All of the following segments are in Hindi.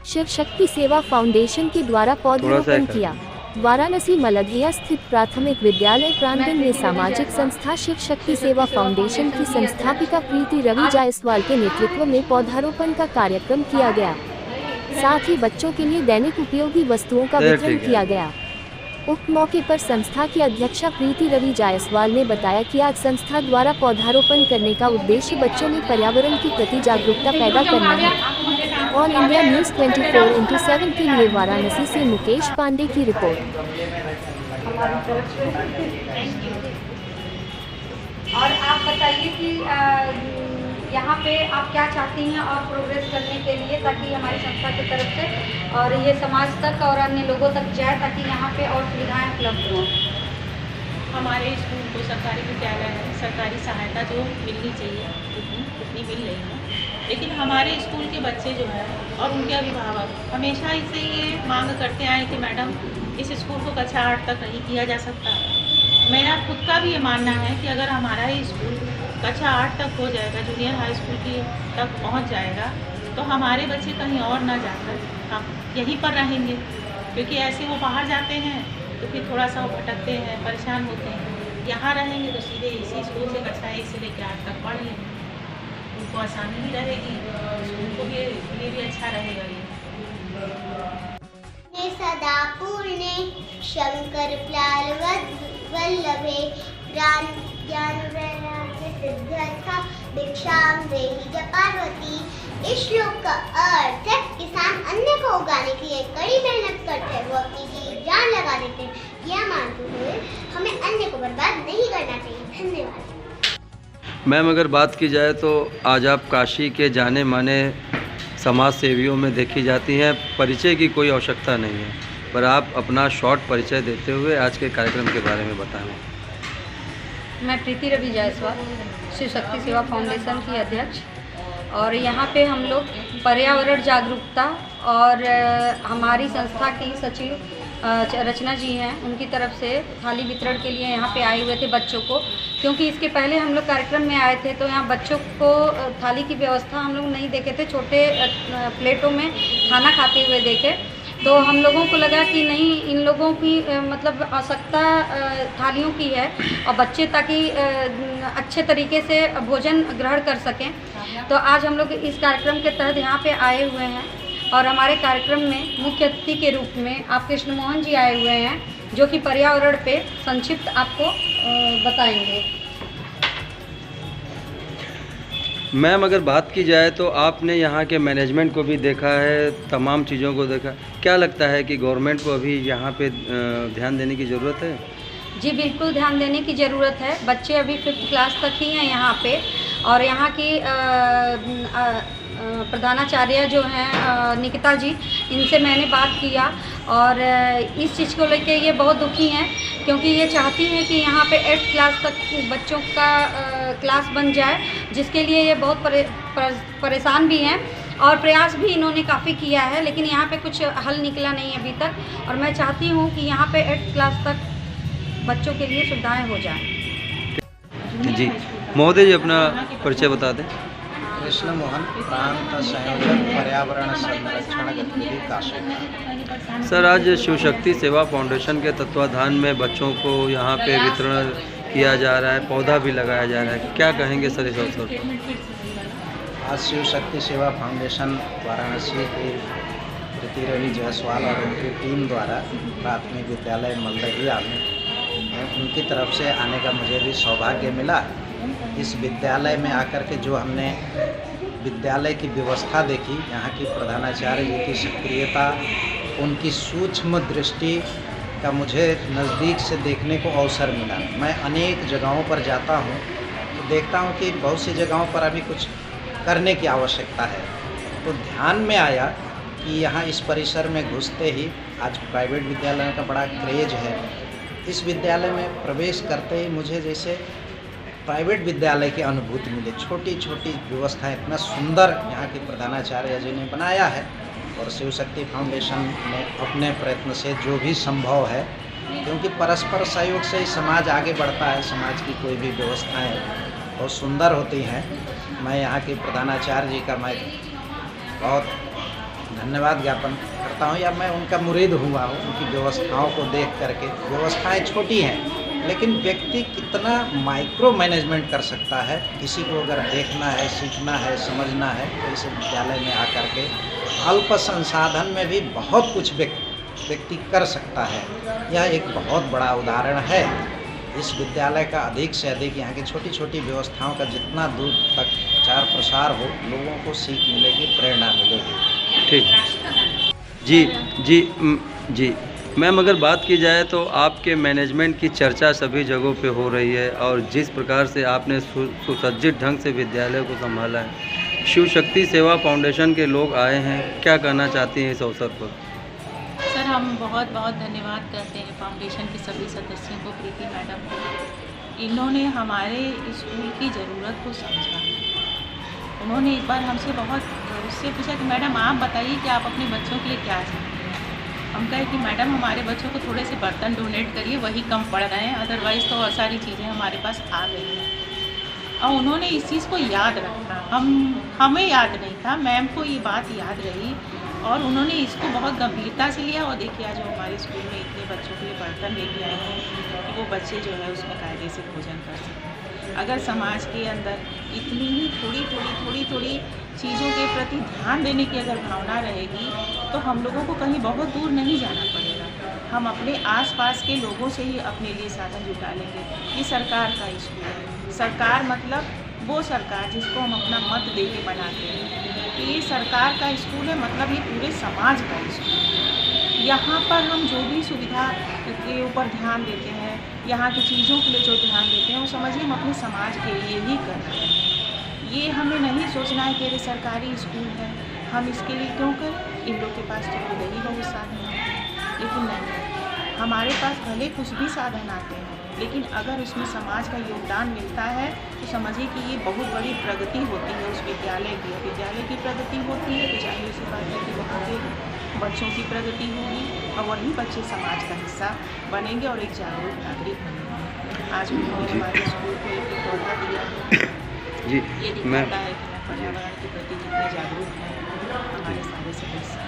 शिव शक्ति सेवा फाउंडेशन के द्वारा पौधरोपण किया। वाराणसी मलधिया स्थित प्राथमिक विद्यालय प्रांगण में सामाजिक संस्था शिव शक्ति सेवा फाउंडेशन की संस्थापिका प्रीति रवि जायसवाल के नेतृत्व में पौधारोपण का कार्यक्रम किया गया। साथ ही बच्चों के लिए दैनिक उपयोगी वस्तुओं का वितरण किया गया। उक्त मौके पर संस्था की अध्यक्षा प्रीति रवि जायसवाल ने बताया कि आज संस्था द्वारा पौधारोपण करने का उद्देश्य बच्चों में पर्यावरण के प्रति जागरूकता पैदा करना है। ऑल इंडिया न्यूज़ 24/7 के लिए वाराणसी से मुकेश पांडे की रिपोर्ट। और आप बताइए कि यहाँ पे आप क्या चाहती हैं और प्रोग्रेस करने के लिए, ताकि हमारी संस्था की तरफ से और ये समाज तक और अन्य लोगों तक जाए, ताकि यहाँ पे और सुविधाएं उपलब्ध हों। हमारे स्कूल को सरकारी विद्यालय है, सरकारी सहायता जो मिलनी चाहिए उतनी मिल रही है, लेकिन हमारे स्कूल के बच्चे जो है और उनके अभिभावक हमेशा इससे ये मांग करते आए कि मैडम इस स्कूल को कक्षा 8 तक नहीं किया जा सकता। मेरा खुद का भी ये मानना है कि अगर हमारा ही स्कूल कक्षा 8 तक हो जाएगा, जूनियर हाई स्कूल की तक पहुंच जाएगा, तो हमारे बच्चे कहीं और ना जाकर हम यहीं पर रहेंगे, क्योंकि ऐसे वो बाहर जाते हैं तो फिर थोड़ा सा वो भटकते हैं, परेशान होते हैं। यहाँ रहेंगे तो सीधे इसी स्कूल से कक्षा 1 से लेकर 8 तक पढ़ लेंगे, उनको आसानी भी रहेगी, स्कूल को भी लिए भी अच्छा रहेगा। ये सदा पूर्णे शंकर वल्लभे सिद्ध्यर्था भिक्षाम देहि च पार्वती। इस श्लोक का अर्थ है किसान अन्न को उगाने के लिए कड़ी मेहनत करते हैं, वो अपनी जान लगा देते हैं। यह मानते हुए हमें अन्न को बर्बाद नहीं करना चाहिए। धन्यवाद। मैम, अगर बात की जाए तो आज आप काशी के जाने माने समाज सेवियों में देखी जाती हैं। परिचय की कोई आवश्यकता नहीं है, पर आप अपना शॉर्ट परिचय देते हुए आज के कार्यक्रम के बारे में बताएं। मैं प्रीति रवि जायसवाल, शिव शक्ति सेवा फाउंडेशन की अध्यक्ष, और यहाँ पे हम लोग पर्यावरण जागरूकता और हमारी संस्था की सचिव रचना जी हैं, उनकी तरफ से थाली वितरण के लिए यहाँ पे आए हुए थे बच्चों को, क्योंकि इसके पहले हम लोग कार्यक्रम में आए थे तो यहाँ बच्चों को थाली की व्यवस्था हम लोग नहीं देखे थे, छोटे प्लेटों में खाना खाते हुए देखे, तो हम लोगों को लगा कि नहीं, इन लोगों की मतलब आवश्यकता थालियों की है और बच्चे ताकि अच्छे तरीके से भोजन ग्रहण कर सकें। तो आज हम लोग इस कार्यक्रम के तहत यहाँ पे आए हुए हैं और हमारे कार्यक्रम में मुख्य अतिथि के रूप में आप कृष्ण मोहन जी आए हुए हैं, जो कि पर्यावरण पे संक्षिप्त आपको बताएंगे। मैम, अगर बात की जाए तो आपने यहाँ के मैनेजमेंट को भी देखा है, तमाम चीज़ों को देखा, क्या लगता है कि गवर्नमेंट को अभी यहाँ पे ध्यान देने की ज़रूरत है? जी बिल्कुल ध्यान देने की ज़रूरत है। बच्चे अभी 5th क्लास तक ही हैं यहाँ पे, और यहाँ की प्रधानाचार्य जो हैं निकिता जी, इनसे मैंने बात किया और इस चीज़ को लेके ये बहुत दुखी हैं, क्योंकि ये चाहती हैं कि यहाँ पे 8th क्लास तक बच्चों का क्लास बन जाए, जिसके लिए ये बहुत परेशान भी हैं और प्रयास भी इन्होंने काफ़ी किया है, लेकिन यहाँ पे कुछ हल निकला नहीं है अभी तक। और मैं चाहती हूँ कि यहाँ पे 8th क्लास तक बच्चों के लिए सुविधाएँ हो जाएँ। जी महोदय जी, अपना परिचय बता दें। कृष्ण मोहन, प्रांत संयोजक, पर्यावरण संरक्षण गतिविधि काशी। सर, आज शिव शक्ति सेवा फाउंडेशन के तत्वाधान में बच्चों को यहाँ पे वितरण किया जा रहा है, पौधा भी लगाया जा रहा है, क्या कहेंगे सर इस अवसर पर? आज शिव शक्ति सेवा फाउंडेशन वाराणसी की प्रीति रवि जायसवाल और उनकी टीम द्वारा प्राथमिक विद्यालय मलदहिया में उनकी तरफ से आने का मुझे भी सौभाग्य मिला। इस विद्यालय में आकर के जो हमने विद्यालय की व्यवस्था देखी, यहाँ की प्रधानाचार्य जी की सक्रियता, उनकी सूक्ष्म दृष्टि का मुझे नज़दीक से देखने को अवसर मिला। मैं अनेक जगहों पर जाता हूँ तो देखता हूँ कि बहुत सी जगहों पर अभी कुछ करने की आवश्यकता है, तो ध्यान में आया कि यहाँ इस परिसर में घुसते ही, आज प्राइवेट विद्यालय का बड़ा क्रेज है, इस विद्यालय में प्रवेश करते ही मुझे जैसे प्राइवेट विद्यालय की अनुभूति मिली। छोटी छोटी व्यवस्थाएं इतना सुंदर यहाँ के प्रधानाचार्य जी ने बनाया है, और शिव शक्ति फाउंडेशन ने अपने प्रयत्न से जो भी संभव है, क्योंकि परस्पर सहयोग से ही समाज आगे बढ़ता है, समाज की कोई भी व्यवस्थाएं बहुत सुंदर होती हैं। मैं यहाँ के प्रधानाचार्य जी का मैं बहुत धन्यवाद ज्ञापन करता हूँ, या मैं उनका मुरीद हुआ हूँ। उनकी व्यवस्थाओं को देख करके, व्यवस्थाएं छोटी हैं लेकिन व्यक्ति कितना माइक्रो मैनेजमेंट कर सकता है। किसी को अगर देखना है, सीखना है, समझना है तो इस विद्यालय में आकर के अल्प संसाधन में भी बहुत कुछ व्यक्ति कर सकता है। यह एक बहुत बड़ा उदाहरण है। इस विद्यालय का अधिक से अधिक, यहाँ की छोटी छोटी व्यवस्थाओं का जितना दूर तक प्रचार प्रसार हो, लोगों को सीख मिलेगी, प्रेरणा मिलेगी। ठीक। जी मैम, अगर बात की जाए तो आपके मैनेजमेंट की चर्चा सभी जगहों पे हो रही है और जिस प्रकार से आपने सुसज्जित ढंग से विद्यालय को संभाला है, शिव शक्ति सेवा फाउंडेशन के लोग आए हैं, क्या कहना चाहती हैं इस अवसर पर? सर, हम बहुत बहुत धन्यवाद करते हैं फाउंडेशन के सभी सदस्यों को, प्रीति मैडम को। इन्होंने हमारे स्कूल की ज़रूरत को समझा। उन्होंने एक बार हमसे उससे पूछा कि मैडम आप बताइए कि आप अपने बच्चों के लिए क्या चाहते हैं। हम कहे कि मैडम हमारे बच्चों को थोड़े से बर्तन डोनेट करिए, वही कम पड़ रहे हैं, अदरवाइज़ तो और सारी चीज़ें हमारे पास आ गई हैं। और उन्होंने इस चीज़ को याद रखा, हमें याद नहीं था, मैम को ये बात याद रही और उन्होंने इसको बहुत गंभीरता से लिया। और देखिए आज हमारे स्कूल में इतने बच्चों के लिए बर्तन लेके आए हैं कि वो बच्चे जो है उसमें कायदे से भोजन कर सकें। अगर समाज के अंदर इतनी ही थोड़ी चीज़ों के प्रति ध्यान देने की अगर भावना रहेगी तो हम लोगों को कहीं बहुत दूर नहीं जाना पड़ेगा। हम अपने आसपास के लोगों से ही अपने लिए साधन जुटा लेंगे। ये सरकार का स्कूल है। सरकार मतलब वो सरकार जिसको हम अपना मत दे के बनाते हैं। तो ये सरकार का स्कूल है, मतलब ये पूरे समाज का स्कूल है। यहाँ पर हम जो भी सुविधा के ऊपर ध्यान देते हैं, यहाँ की चीज़ों के लिए जो ध्यान देते हैं, वो समझिए हम अपने समाज के लिए ही कर रहे हैं। ये हमें नहीं सोचना है कि ये सरकारी स्कूल है, हम इसके लिए क्यों करें, इन लोग के पास तो खुद ही बहुत साधन है। लेकिन नहीं, हमारे पास भले कुछ भी साधन आते हैं, लेकिन अगर उसमें समाज का योगदान मिलता है तो समझिए कि ये बहुत बड़ी प्रगति होती है उस विद्यालय की प्रगति होती है तो चाहिए उसी बात है कि वहाँ के बच्चों की प्रगति होगी और वही बच्चे समाज का हिस्सा बनेंगे और एक जागरूक नागरिक बनेंगे। आज उन्होंने हमारे स्कूल को एक पौधा दिया जी, ये दिखाता है कि पर्यावरण के प्रति कितने जागरूक हैं हमारे सारे सदस्य।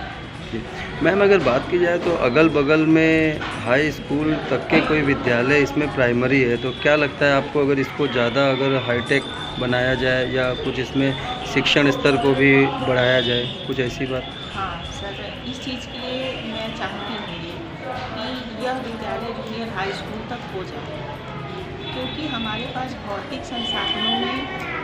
मैम, अगर बात की जाए तो अगल बगल में हाई स्कूल तक के कोई विद्यालय इसमें प्राइमरी है, तो क्या लगता है आपको अगर इसको ज़्यादा अगर हाईटेक बनाया जाए या कुछ इसमें शिक्षण स्तर को भी बढ़ाया जाए, कुछ ऐसी बात? हाँ सर, इस चीज़ के लिए मैं चाहती हूँ कि यह विद्यालय जूनियर हाई स्कूल तक हो जाए, क्योंकि हमारे पास भौतिक संसाधनों में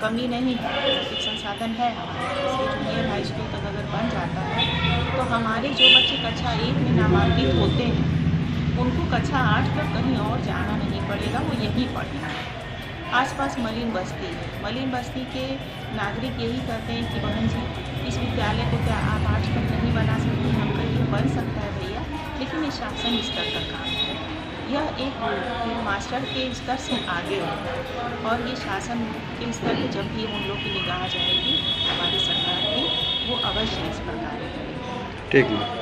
कमी नहीं है। भौतिक संसाधन है हमारे पास। जूनियर हाई स्कूल तक अगर बन जाता है तो हमारे जो बच्चे कक्षा 1 में नामांकित होते हैं उनको कक्षा 8 तक कहीं और जाना नहीं पड़ेगा, वो यहीं पढ़ेंगे। आसपास मलिन बस्ती है, मलिन बस्ती के नागरिक यही कहते हैं कि बहन जी इस विद्यालय को क्या आप 8 तक नहीं बना सकते? हम कहिए बन सकता है भैया, लेकिन ये शासन स्तर का काम है। यह एक मास्टर के स्तर से आगे है और ये शासन के स्तर पर जब भी उन लोग की निगाह जाएगी हमारी सरकार की, वो अवश्य इस पर कार्य करेगी। ठीक है।